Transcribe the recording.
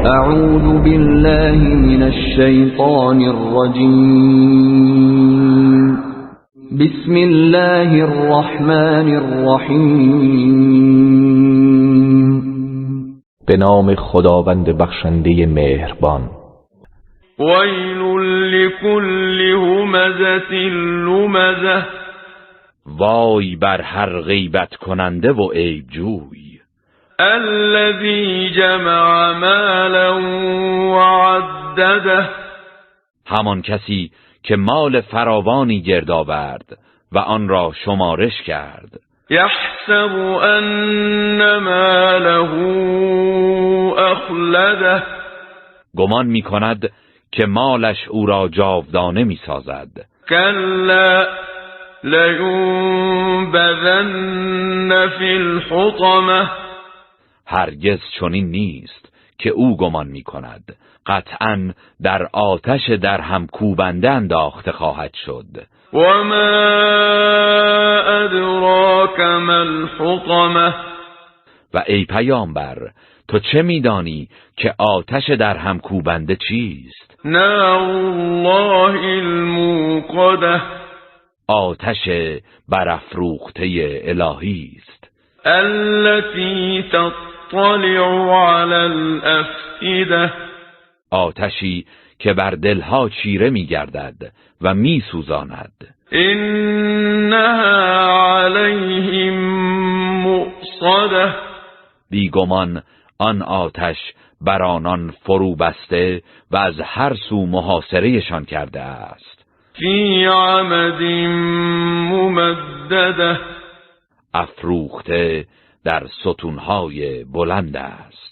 اعوذ بالله من الشیطان الرجیم. بسم الله الرحمن الرحیم. به نام خداوند بخشنده مهربان. ویل لکل همزة لمزة. وای بر هر غیبت کننده و عیب جوی. الذی جمع مالا وعدده. همان کسی که مال فراوانی گرد آورد و آن را شمارش کرد. یحسب ان ماله اخلده. گمان می کند که مالش او را جاودانه می سازد. کلا لینبذن فی الحطمه. هرگز چنین نیست که او گمان می کند قطعاً در آتش در هم کوبنده انداخته خواهد شد. و ما ادراک ما الحطمه. و ای پیامبر تو چه میدانی که آتش در هم کوبنده چیست؟ نار الله الموقده. آتش برافروخته الهی است. التي تطلع على الافئده. آتشی که بر دلها چیره می‌گردد و می‌سوزاند. انها علیهم مؤصده. بیگمان آن آتش بر آنان فرو بسته و از هر سو محاصرهشان کرده است. فی عمد ممدده. افروخته در ستونهای بلند است.